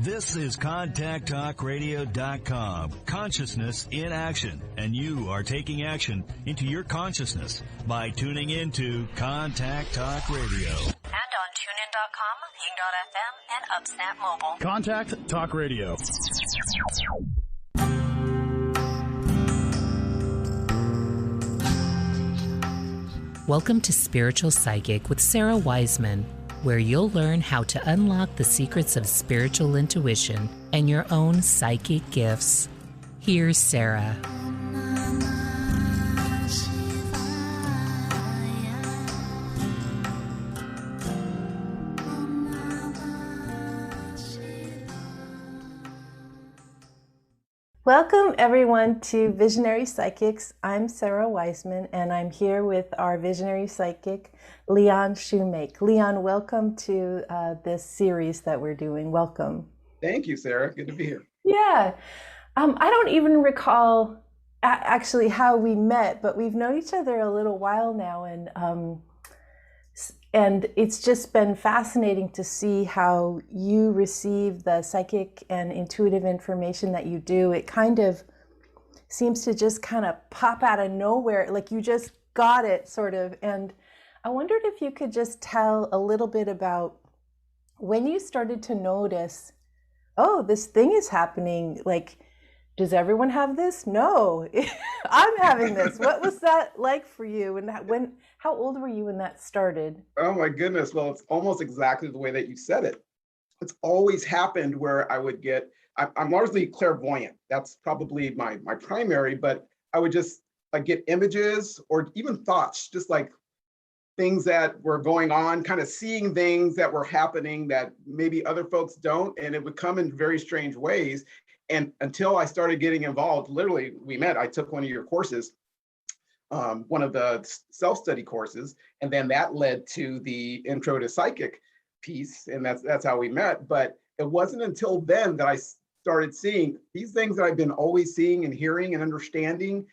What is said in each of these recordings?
This is ContactTalkRadio.com. Consciousness in action. And you are taking action into your consciousness by tuning into Contact Talk Radio. And on TuneIn.com, Ping.fm, and UpSnap Mobile. Contact Talk Radio. Welcome to Spiritual Psychic with Sarah Wiseman, where you'll learn how to unlock the secrets of spiritual intuition and your own psychic gifts. Here's Sarah. Welcome everyone to Visionary Psychics. I'm Sarah Wiseman and I'm here with our Visionary Psychic, Leon Shoemake. Leon, welcome to this series that we're doing. Welcome. Thank you, Sarah. Good to be here. Yeah. I don't even recall actually how we met, but we've known each other a little while now, and it's just been fascinating to see how you receive the psychic and intuitive information that you do. It kind of seems to just kind of pop out of nowhere, like you just got it, sort of. And I wondered if you could just tell a little bit about when you started to notice, oh, this thing is happening. Like, does everyone have this? No, I'm having this. What was that like for you? And how old were you when that started? Oh my goodness. Well, it's almost exactly the way that you said it. It's always happened where I would I'm largely clairvoyant. That's probably my primary, but I would just like get images or even thoughts, just like things that were going on, kind of seeing things that were happening that maybe other folks don't. And it would come in very strange ways. And until I started getting involved, literally I took one of your courses, one of the self-study courses, and then that led to the intro to psychic piece. And that's how we met. But it wasn't until then that I started seeing these things that I've been always seeing and hearing and understanding.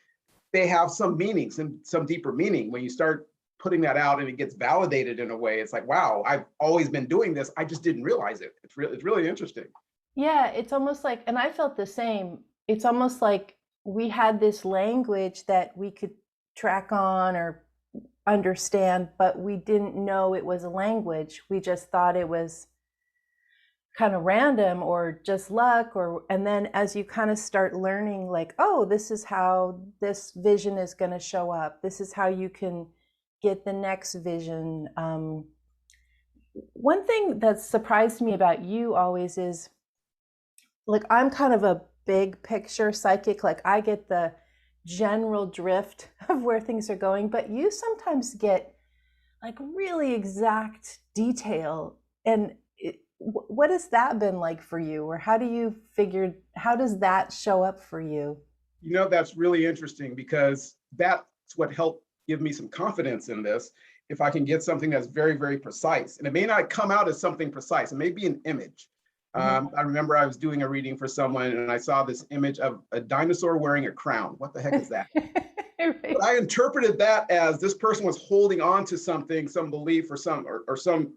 They have some meaning, some deeper meaning. When you start putting that out and it gets validated in a way, it's like, wow, I've always been doing this. I just didn't realize it. It's really interesting. Yeah, it's almost like, and I felt the same. It's almost like we had this language that we could track on or understand, but we didn't know it was a language. We just thought it was kind of random or just luck, and then as you kind of start learning, like, oh, this is how this vision is going to show up. This is how you can get the next vision. One thing that surprised me about you always is, like, I'm kind of a big picture psychic. Like, I get the general drift of where things are going, but you sometimes get like really exact detail. And what has that been like for you? Or how does that show up for you? You know, that's really interesting because that's what helped give me some confidence in this. If I can get something that's very, very precise, and it may not come out as something precise, it may be an image. I remember I was doing a reading for someone and I saw this image of a dinosaur wearing a crown. What the heck is that? Right. But I interpreted that as this person was holding on to something, some belief or some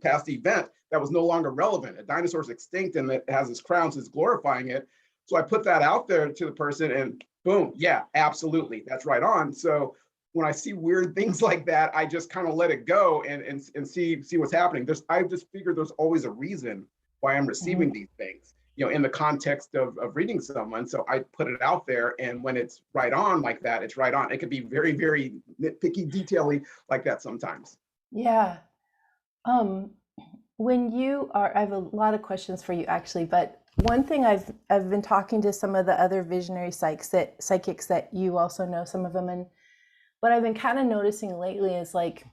past event that was no longer relevant. A dinosaur's extinct and it has this crown, so it's glorifying it. So I put that out there to the person and boom, yeah, absolutely, that's right on. So when I see weird things like that, I just kind of let it go and see what's happening. I just figured there's always a reason why I'm receiving these things, in the context of reading someone. So I put it out there, and when it's right on like that, it's right on. It could be very, very nitpicky, detaily like that sometimes. Yeah. When you are, I have a lot of questions for you actually, but one thing I've been talking to some of the other visionary psychics that you also know, some of them, and what I've been kind of noticing lately is like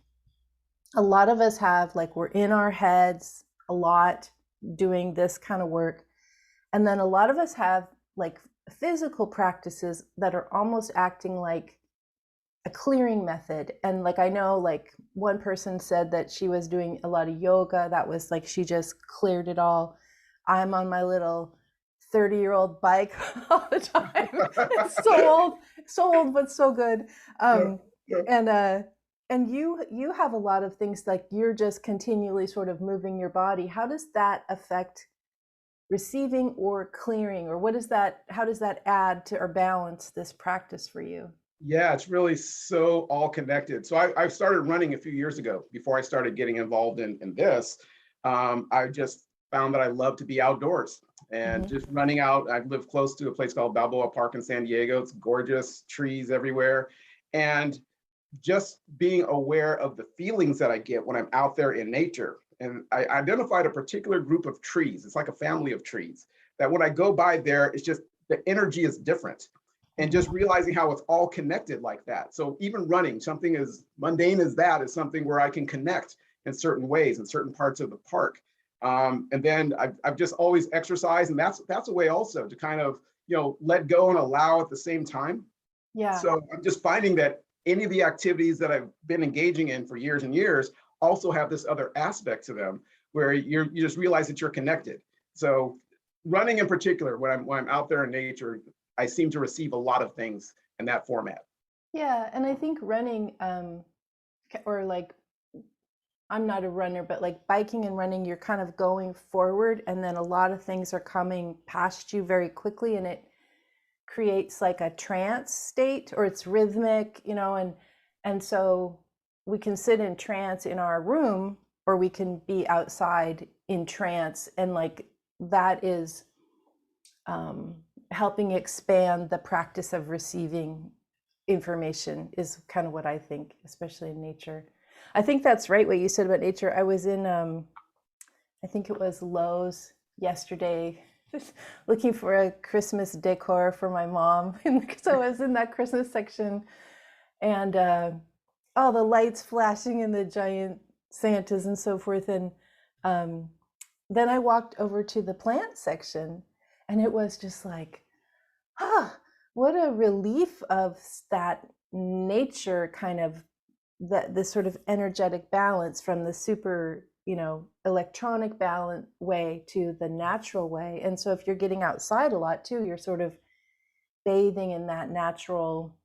a lot of us have, like, we're in our heads a lot doing this kind of work. And then a lot of us have like physical practices that are almost acting like a clearing method. And like, I know, like, one person said that she was doing a lot of yoga. That was like, she just cleared it all. I'm on my little 30-year-old bike all the time. It's so old, but so good. And you have a lot of things, like you're just continually sort of moving your body. How does that affect receiving or clearing, or how does that add to or balance this practice for you? Yeah, it's really so all connected. So I started running a few years ago before I started getting involved in this. I just found that I love to be outdoors and Mm-hmm. just running out. I live close to a place called Balboa Park in San Diego. It's gorgeous, trees everywhere. And just being aware of the feelings that I get when I'm out there in nature. And I identified a particular group of trees. It's like a family of trees that when I go by there, it's just the energy is different. And just realizing how it's all connected like that. So even running, something as mundane as that is something where I can connect in certain ways in certain parts of the park. And then I've just always exercised, and that's a way also to kind of let go and allow at the same time. Yeah. So I'm just finding that any of the activities that I've been engaging in for years and years also have this other aspect to them where you just realize that you're connected. So running in particular, when I'm out there in nature, I seem to receive a lot of things in that format. Yeah, and I think running, or like, I'm not a runner, but like biking and running, you're kind of going forward, and then a lot of things are coming past you very quickly, and it creates like a trance state, or it's rhythmic, and so we can sit in trance in our room, or we can be outside in trance, and like that is helping expand the practice of receiving information is kind of what I think, especially in nature. I think that's right what you said about nature. I was in I think it was Lowe's yesterday, just looking for a Christmas decor for my mom. And so I was in that Christmas section, and all the lights flashing and the giant Santas and so forth. And then I walked over to the plant section, and it was just like, what a relief of that nature kind of, this sort of energetic balance from the super, electronic balance way to the natural way. And so if you're getting outside a lot too, you're sort of bathing in that natural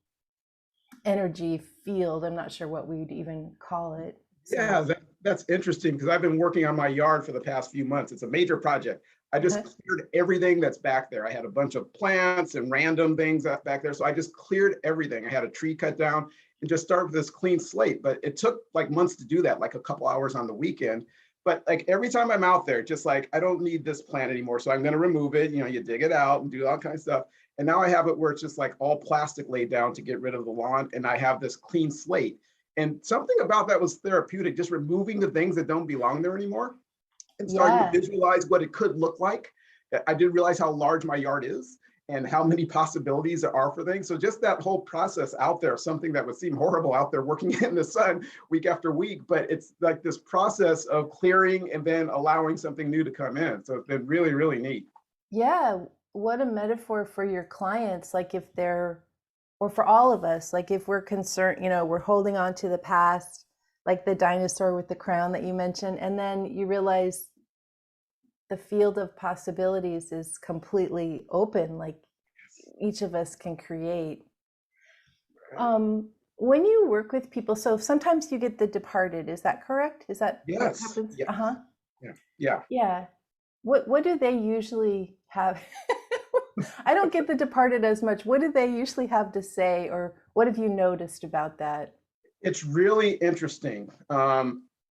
energy field. I'm not sure what we'd even call it. So. Yeah, that's interesting because I've been working on my yard for the past few months. It's a major project. I just cleared everything that's back there. I had a bunch of plants and random things back there. So I just cleared everything. I had a tree cut down and just started with this clean slate. But it took like months to do that, like a couple hours on the weekend. But like every time I'm out there, just like, I don't need this plant anymore. So I'm going to remove it. You dig it out and do all kinds of stuff. And now I have it where it's just like all plastic laid down to get rid of the lawn. And I have this clean slate. And something about that was therapeutic, just removing the things that don't belong there anymore and starting to visualize what it could look like. I didn't realize how large my yard is and how many possibilities there are for things. So just that whole process out there, something that would seem horrible out there working in the sun week after week, but it's like this process of clearing and then allowing something new to come in. So it's been really, really neat. Yeah, what a metaphor for your clients, like if they're, or for all of us, like if we're concerned, we're holding on to the past, like the dinosaur with the crown that you mentioned, and then you realize the field of possibilities is completely open, like each of us can create. When you work with people, so sometimes you get the departed, is that correct? Is that what happens? Yes. Uh-huh. Yeah. What do they usually have? I don't get the departed as much. What do they usually have to say, or what have you noticed about that? It's really interesting.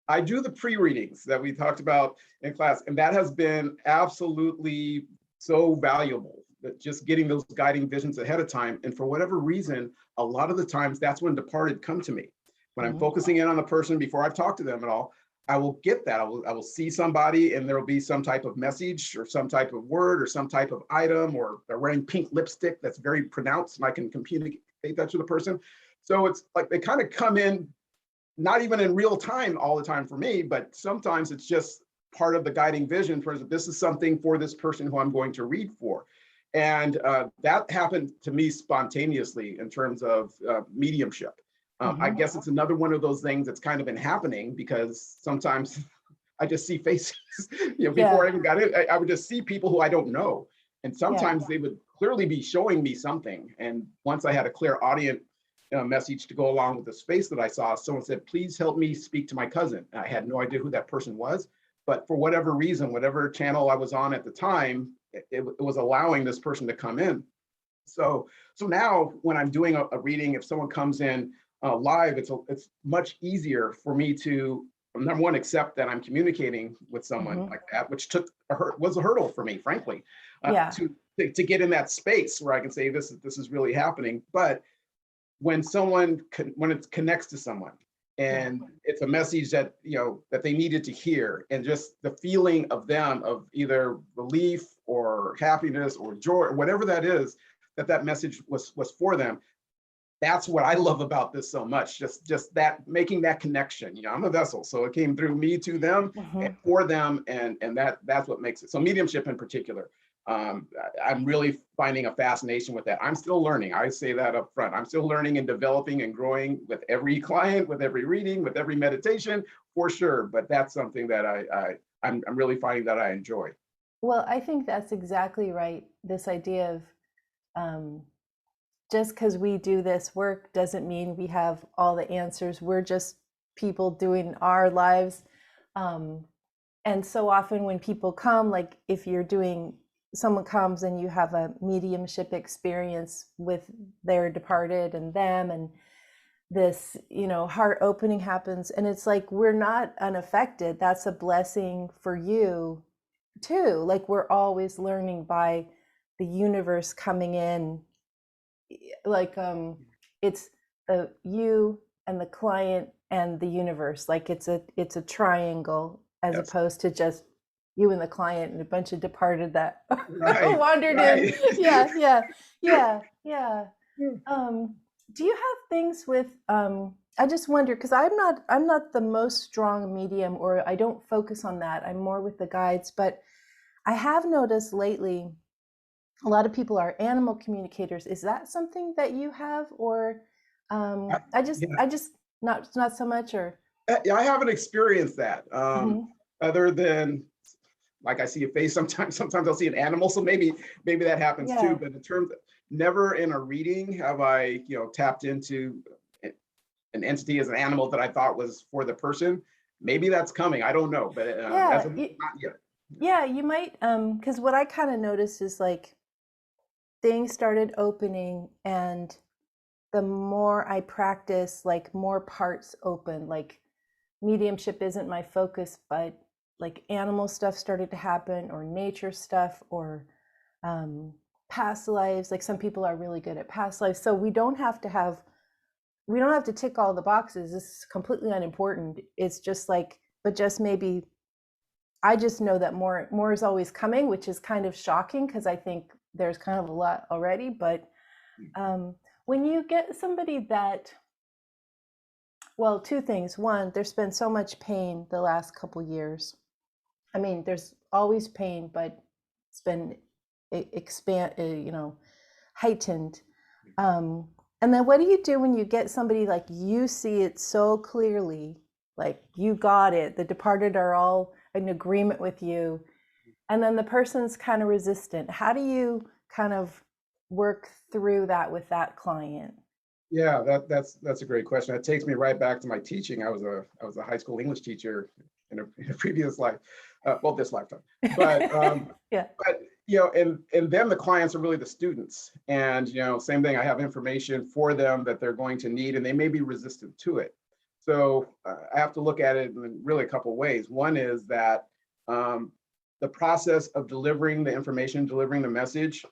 I do the pre-readings that we talked about in class, and that has been absolutely so valuable, that just getting those guiding visions ahead of time. And for whatever reason, a lot of the times that's when departed come to me. When I'm focusing in on the person before I've talked to them at all, I will get that. I will see somebody and there will be some type of message or some type of word or some type of item, or they're wearing pink lipstick that's very pronounced and I can communicate that to the person. So it's like they kind of come in, not even in real time all the time for me, but sometimes it's just part of the guiding vision for this is something for this person who I'm going to read for. And that happened to me spontaneously in terms of mediumship. I guess it's another one of those things that's kind of been happening because sometimes I just see faces, before I even got it, I would just see people who I don't know. And sometimes they would clearly be showing me something. And once I had a clear audience message to go along with the space that I saw, someone said, please help me speak to my cousin. And I had no idea who that person was, but for whatever reason, whatever channel I was on at the time, it was allowing this person to come in. So now when I'm doing a reading, if someone comes in live, it's much easier for me to, number one, accept that I'm communicating with someone like that, which was a hurdle for me, frankly, to get in that space where I can say this is really happening. But when it connects to someone and it's a message that that they needed to hear, and just the feeling of them of either relief or happiness or joy or whatever that is, that message was for them. That's what I love about this so much. Just that, making that connection. I'm a vessel, so it came through me to them and for them, and that's what makes it. So mediumship in particular, I'm really finding a fascination with that. I'm still learning. I say that up front. I'm still learning and developing and growing with every client, with every reading, with every meditation, for sure. But that's something that I'm really finding that I enjoy. Well, I think that's exactly right. This idea of just because we do this work doesn't mean we have all the answers. We're just people doing our lives. And so often when people come, like if someone comes and you have a mediumship experience with their departed and them, and this, heart opening happens, and it's like, we're not unaffected. That's a blessing for you too. Like, we're always learning by the universe coming in. Like, it's you and the client and the universe. Like it's a triangle, as opposed to just you and the client and a bunch of departed that wandered in. Yeah. Do you have things with, I just wonder, because I'm not the most strong medium, or I don't focus on that. I'm more with the guides, but I have noticed lately a lot of people are animal communicators. Is that something that you have, or I just not so much, or? Yeah, I haven't experienced that. Other than, like, I see a face sometimes I'll see an animal, so maybe that happens too. But in terms of, never in a reading have I tapped into an entity as an animal that I thought was for the person. Maybe that's coming. I don't know, but as of, not yet. Yeah, you might, because what I kind of noticed is, like, things started opening, and the more I practice, like, more parts open. Like, mediumship isn't my focus, but like animal stuff started to happen, or nature stuff, or past lives. Like, some people are really good at past lives, so we don't have to tick all the boxes. This is completely unimportant. It's just like, but just maybe I just know that more is always coming, which is kind of shocking, because I think there's kind of a lot already. But when you get somebody that, well, two things. One, there's been so much pain the last couple years. I mean, there's always pain, but it's been heightened. And then what do you do when you get somebody, like, you see it so clearly, like you got it, the departed are all in agreement with you, and then the person's kind of resistant? How do you kind of work through that with that client? Yeah, that's a great question. That takes me right back to my teaching. I was a high school English teacher in a previous life, well, this lifetime. But but and then the clients are really the students, and same thing. I have information for them that they're going to need, and they may be resistant to it. So I have to look at it in really a couple of ways. One is that the process of delivering the information, delivering the message,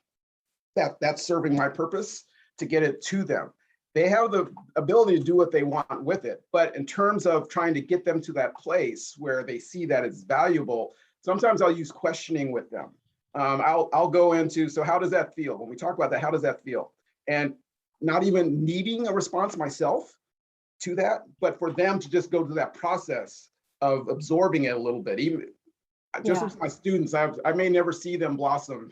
that's serving my purpose to get it to them. They have the ability to do what they want with it. But in terms of trying to get them to that place where they see that it's valuable, sometimes I'll use questioning with them. I'll go into, so how does that feel? When we talk about that, how does that feel? And not even needing a response myself to that, but for them to just go through that process of absorbing it a little bit. Even just with my students, I may never see them blossom.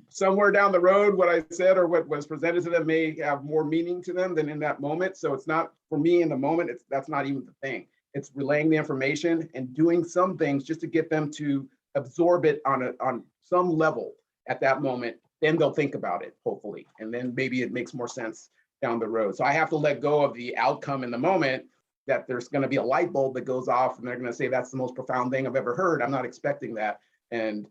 Somewhere down the road, what I said or what was presented to them may have more meaning to them than in that moment. So it's not, for me in the moment, that's not even the thing. It's relaying the information and doing some things just to get them to absorb it on some level at that moment. Then they'll think about it, hopefully. And then maybe it makes more sense down the road. So I have to let go of the outcome in the moment that there's going to be a light bulb that goes off and they're going to say, that's the most profound thing I've ever heard. I'm not expecting that. And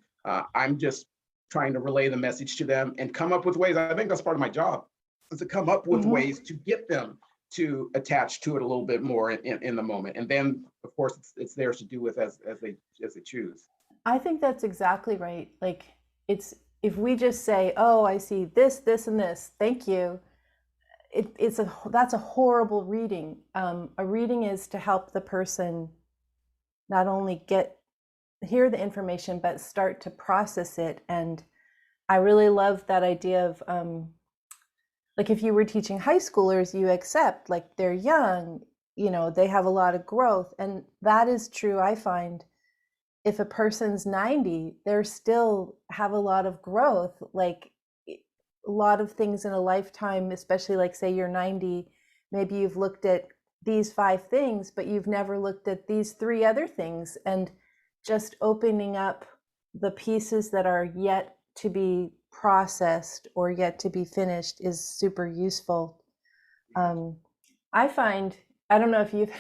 I'm just trying to relay the message to them and come up with ways. I think that's part of my job, is to come up with ways to get them to attach to it a little bit more in the moment. And then, of course, it's theirs to do with as they choose. I think that's exactly right. Like, it's, if we just say, oh, I see this, this, and this, thank you. That's a horrible reading. A reading is to help the person not only hear the information, but start to process it. And I really love that idea of, like, if you were teaching high schoolers, you accept, like, they're young, you know, they have a lot of growth. And that is true, I find. If a person's 90, they still have a lot of growth, like a lot of things in a lifetime, especially like, say you're 90, maybe you've looked at these 5 things, but you've never looked at these 3 other things. And just opening up the pieces that are yet to be processed or yet to be finished is super useful. I find, I don't know if you've,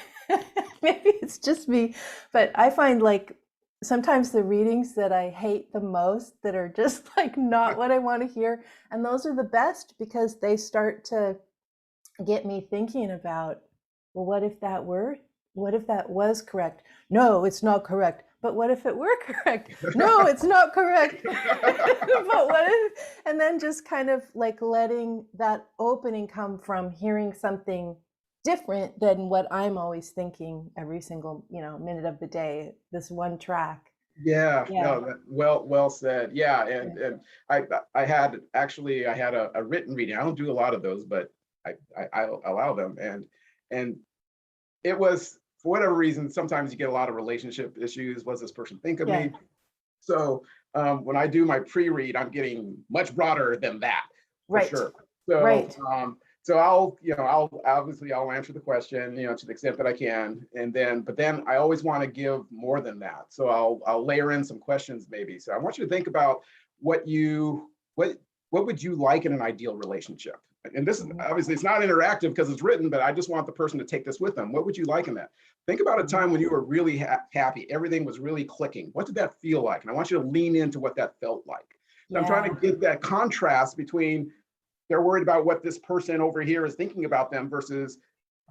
maybe it's just me, but I find, like, sometimes the readings that I hate the most, that are just like not what I want to hear, and those are the best, because they start to get me thinking about, well, what if that was correct? No, it's not correct. But what if it were correct? No, it's not correct. But what if, and then just kind of like letting that opening come from hearing something different than what I'm always thinking every single, minute of the day, this one track. Yeah. No, well said. Yeah. And I had a written reading. I don't do a lot of those, but I allow them. And it was, for whatever reason, sometimes you get a lot of relationship issues. What does this person think of me? So when I do my pre-read, I'm getting much broader than that, for sure. So so I'll answer the question, to the extent that I can, but then I always want to give more than that. So I'll layer in some questions maybe. So I want you to think about what would you like in an ideal relationship? And this is obviously, it's not interactive because it's written, but I just want the person to take this with them. What would you like in that? Think about a time when you were really happy, everything was really clicking. What did that feel like? And I want you to lean into what that felt like. So I'm trying to get that contrast between, they're worried about what this person over here is thinking about them versus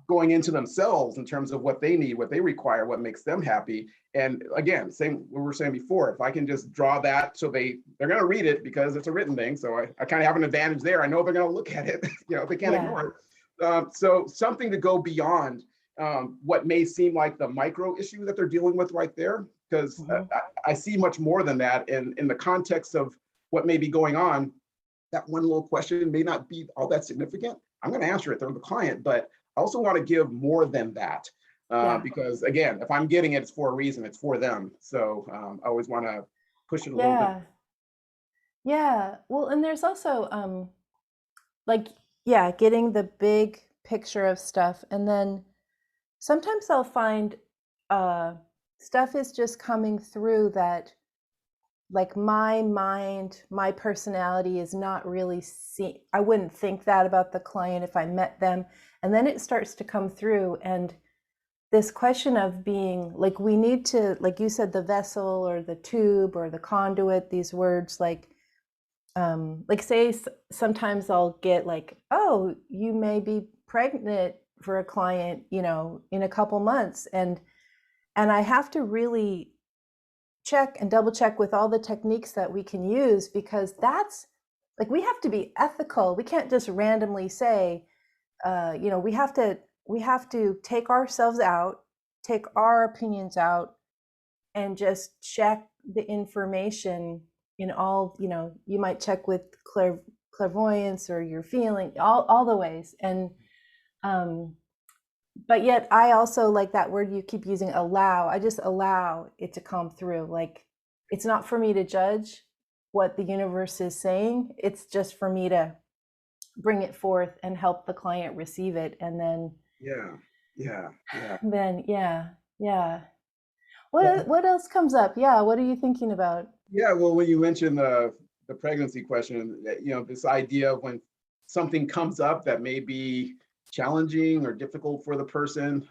going into themselves in terms of what they need, what they require, what makes them happy. And again, same what we were saying before, if I can just draw that, so they're going to read it because it's a written thing. So I kind of have an advantage there. I know they're going to look at it, they can't ignore it. So something to go beyond what may seem like the micro issue that they're dealing with right there, because I see much more than that. And in the context of what may be going on, that one little question may not be all that significant. I'm going to answer it. They're the client, but I also want to give more than that because, again, if I'm getting it, it's for a reason. It's for them. So I always want to push it a little bit. Yeah. Well, and there's also getting the big picture of stuff. And then sometimes I'll find stuff is just coming through that, like, my mind, my personality is not really I wouldn't think that about the client if I met them. And then it starts to come through. And this question of being, like, we need to, like you said, the vessel or the tube or the conduit, these words, like say sometimes I'll get like, oh, you may be pregnant for a client, in a couple months. And I have to really check and double check with all the techniques that we can use, because that's, like, we have to be ethical. We can't just randomly say, we have to take ourselves out, take our opinions out, and just check the information in all, you might check with clairvoyance or your feeling, all the ways. And but yet I also like that word you keep using, allow. I just allow it to come through. Like, it's not for me to judge what the universe is saying. It's just for me to bring it forth and help the client receive it. And then What else comes up? Yeah, what are you thinking about? Yeah, well, when you mentioned the pregnancy question, this idea of when something comes up that may be challenging or difficult for the person.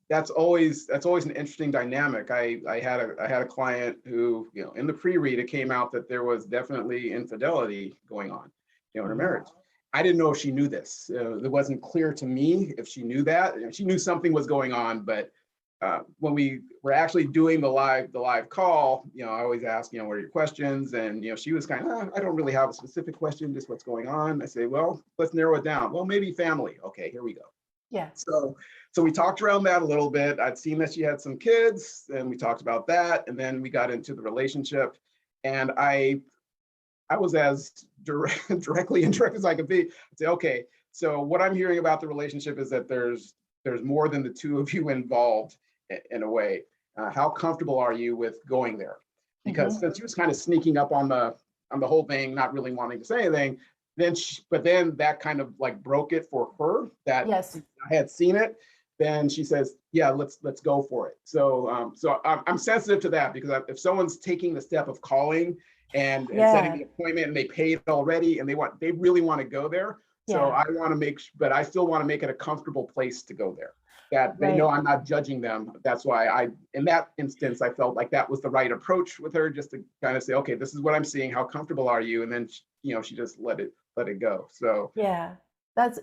That's always an interesting dynamic. I had a client who, in the pre-read, it came out that there was definitely infidelity going on, in her marriage. I didn't know if she knew this. It wasn't clear to me if she knew that. She knew something was going on, but when we were actually doing the live call, I always ask, what are your questions? And she was kind of, I don't really have a specific question, just what's going on. I say, well, let's narrow it down. Well, maybe family. Okay, here we go. Yeah. So we talked around that a little bit. I'd seen that she had some kids, and we talked about that, and then we got into the relationship, and I was as directly interested as I could be. I'd say, okay, so what I'm hearing about the relationship is that there's more than the two of you involved in a way. How comfortable are you with going there? Because since she was kind of sneaking up on the whole thing, not really wanting to say anything, but then that kind of like broke it for her that Yes. I had seen it. Then she says, yeah, let's go for it. So I'm sensitive to that, because if someone's taking the step of calling and setting the appointment, and they paid already, and they really want to go there. So I want to but I still want to make it a comfortable place to go there, that they know I'm not judging them. That's why in that instance, I felt like that was the right approach with her, just to kind of say, okay, this is what I'm seeing. How comfortable are you? And then, she just let it go. So I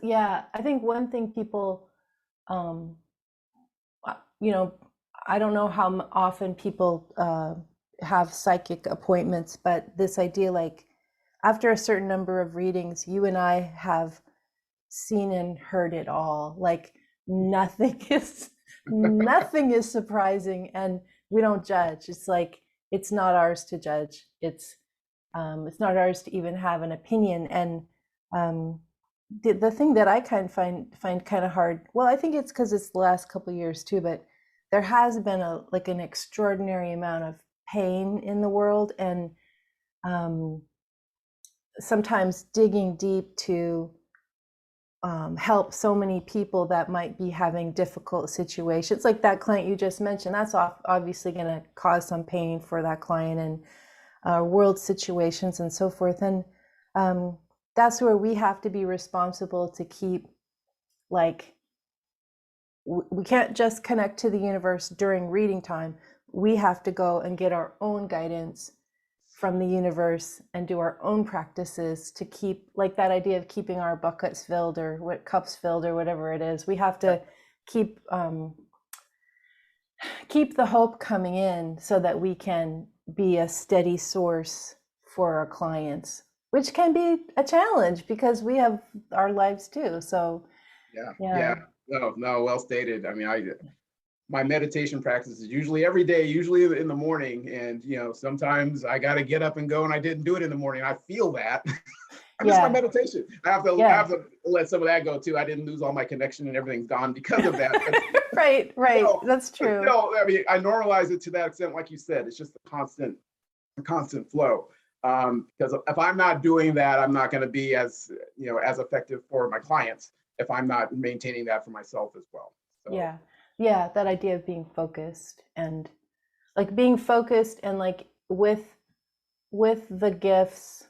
think one thing people, I don't know how often people have psychic appointments, but this idea, like after a certain number of readings, you and I have seen and heard it all. Like nothing is surprising, and we don't judge. It's like, it's not ours to judge. It's not ours to even have an opinion. And the thing that I find kind of hard, well, I think it's because it's the last couple of years too, but there has been an extraordinary amount of pain in the world, and sometimes digging deep to help so many people that might be having difficult situations, like that client you just mentioned. That's obviously going to cause some pain for that client, and world situations and so forth. And that's where we have to be responsible to keep, like, we can't just connect to the universe during reading time. We have to go and get our own guidance from the universe and do our own practices to keep, like that idea of keeping our buckets filled, or what cups filled, or whatever it is. We have to keep the hope coming in, so that we can be a steady source for our clients, which can be a challenge because we have our lives too. So yeah. No, well stated. I mean, my meditation practice is usually every day, usually in the morning. And, sometimes I got to get up and go, and I didn't do it in the morning. I feel that. I miss my meditation. I have to let some of that go too. I didn't lose all my connection, and everything's gone because of that. Right. That's true. I mean, I normalize it to that extent. Like you said, it's just a constant flow. Because if I'm not doing that, I'm not going to be as effective for my clients if I'm not maintaining that for myself as well. So. Yeah, that idea of being focused, and like like with the gifts,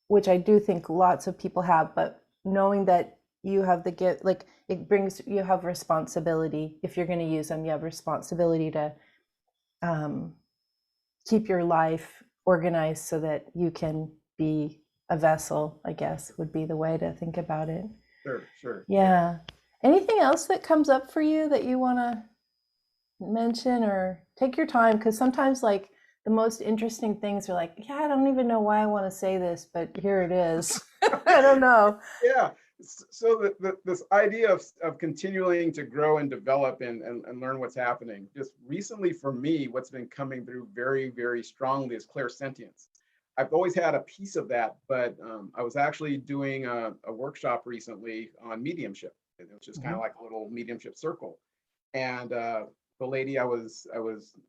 which I do think lots of people have, but knowing that you have the gift, like you have responsibility. If you're going to use them, you have responsibility to keep your life organized so that you can be a vessel, I guess, would be the way to think about it. Sure. Yeah. Anything else that comes up for you that you want to mention, or take your time? Because sometimes, like, the most interesting things are like, I don't even know why I want to say this, but here it is. I don't know. Yeah. So this idea of continuing to grow and develop and learn what's happening, just recently for me, what's been coming through very, very strongly is clairsentience. I've always had a piece of that, but I was actually doing a workshop recently on mediumship, which is kind of like a little mediumship circle. And the lady I was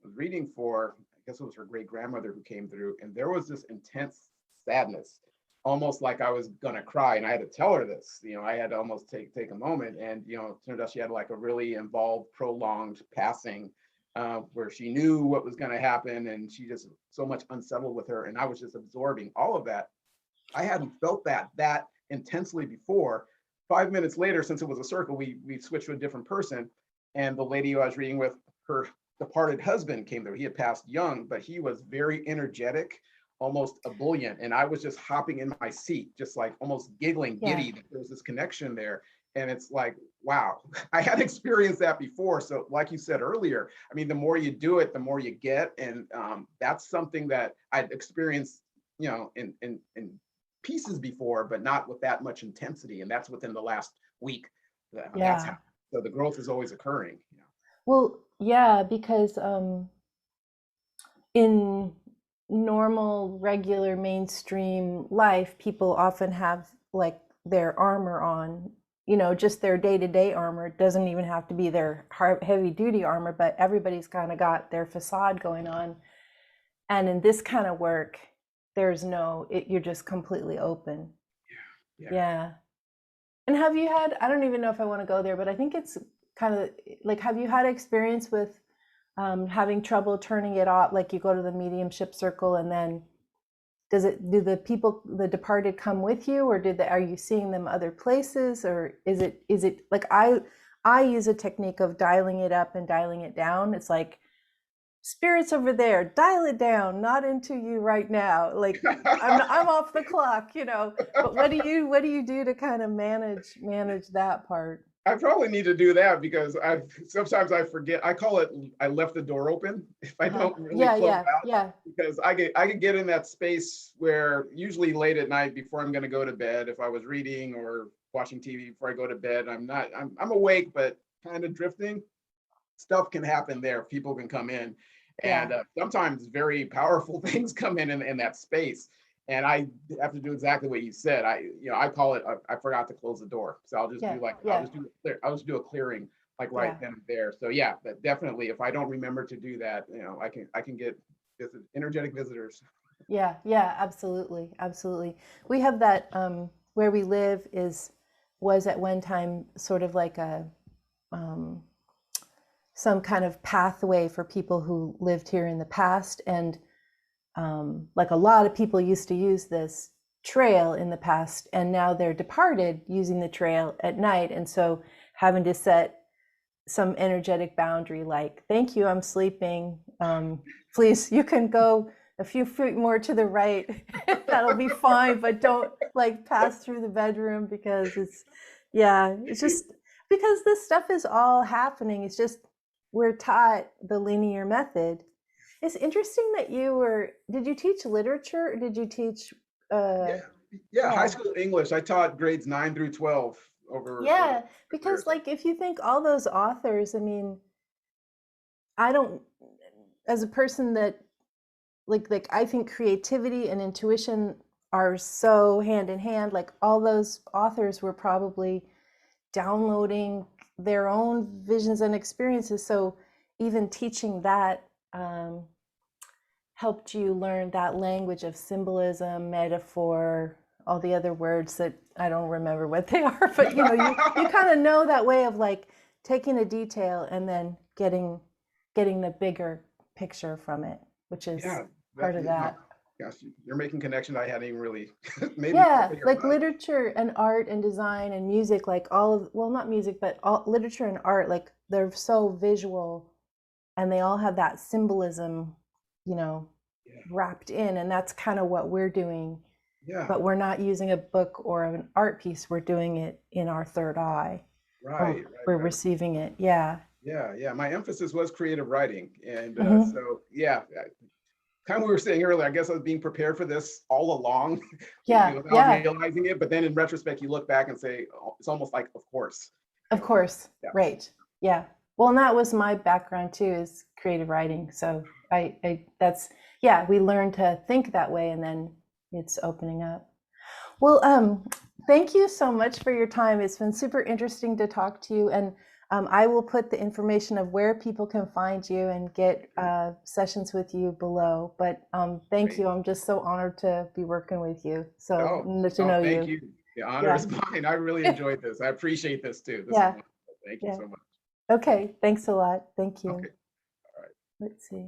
reading for, I guess it was her great grandmother who came through, and there was this intense sadness, almost like I was gonna cry, and I had to tell her this. I had to almost take a moment, and it turned out she had like a really involved, prolonged passing, where she knew what was going to happen, and she just so much unsettled with her, and I was just absorbing all of that. I hadn't felt that intensely before. 5 minutes later, since it was a circle, we switched to a different person. And the lady who I was reading with, her departed husband came there. He had passed young, but he was very energetic, almost ebullient. And I was just hopping in my seat, just like almost giggling, giddy that there was this connection there. And it's like, wow, I had experienced that before. So like you said earlier, I mean, the more you do it, the more you get. And that's something that I'd experienced, you know, in pieces before, but not with that much intensity. And that's within the last week. That's how, so the growth is always occurring. You know? Well, yeah, because in normal, regular, mainstream life, people often have like their armor on, you know, just their day-to-day armor. It doesn't even have to be their heavy-duty armor, but everybody's kind of got their facade going on. And in this kind of work, there's no, you're just completely open. Yeah. And have you had, I don't even know if I want to go there, but I think it's kind of like, have you had experience with having trouble turning it off? Like you go to the mediumship circle and then do the people, the departed come with you, or are you seeing them other places? Or is it like, I use a technique of dialing it up and dialing it down. It's like, spirits over there, dial it down, not into you right now. Like I'm off the clock, you know. But what do you do to kind of manage that part? I probably need to do that because sometimes I forget. I call it, I left the door open if I don't really close out. Because I can get in that space where usually late at night before I'm going to go to bed, if I was reading or watching TV before I go to bed, I'm awake but kind of drifting. Stuff can happen there. People can come in, and sometimes very powerful things come in that space. And I have to do exactly what you said. I call it, I forgot to close the door. So I'll just I'll just do a clearing like right then and there. So yeah, but definitely if I don't remember to do that, you know, I can get energetic visitors. Yeah, absolutely. We have that where we live was at one time sort of like a some kind of pathway for people who lived here in the past. And like a lot of people used to use this trail in the past, and now they're departed using the trail at night. And so having to set some energetic boundary, like, thank you, I'm sleeping. Please, you can go a few feet more to the right. That'll be fine, but don't like pass through the bedroom, because it's just because this stuff is all happening. It's just, we're taught the linear method. It's interesting that did you teach literature or did you teach? High school English. I taught grades 9 through 12 over. Because like, if you think all those authors, I mean, I don't, as a person that like I think creativity and intuition are so hand in hand. Like all those authors were probably downloading their own visions and experiences. So even teaching that helped you learn that language of symbolism, metaphor, all the other words that I don't remember what they are, but you know, you kind of know that way of like taking a detail and then getting the bigger picture from it, which is part of that. Gosh, you're making connections I hadn't even really maybe. Like literature and art and design and music, like not music, but all literature and art, like they're so visual and they all have that symbolism, you know, wrapped in. And that's kind of what we're doing. But we're not using a book or an art piece. We're doing it in our third eye. We're receiving it. Yeah. My emphasis was creative writing. And kind of we were saying earlier, I guess I was being prepared for this all along without realizing it. But then in retrospect, you look back and say, oh, it's almost like, of course. Right. Yeah. Well, and that was my background too, is creative writing. So we learned to think that way, and then it's opening up. Well, thank you so much for your time. It's been super interesting to talk to you. And I will put the information of where people can find you and get sessions with you below. But thank you. I'm just so honored to be working with you. So to know you. Thank you. The honor is mine. I really enjoyed this. I appreciate this too. Thank you so much. Okay. Thanks a lot. Thank you. Okay. All right. Let's see.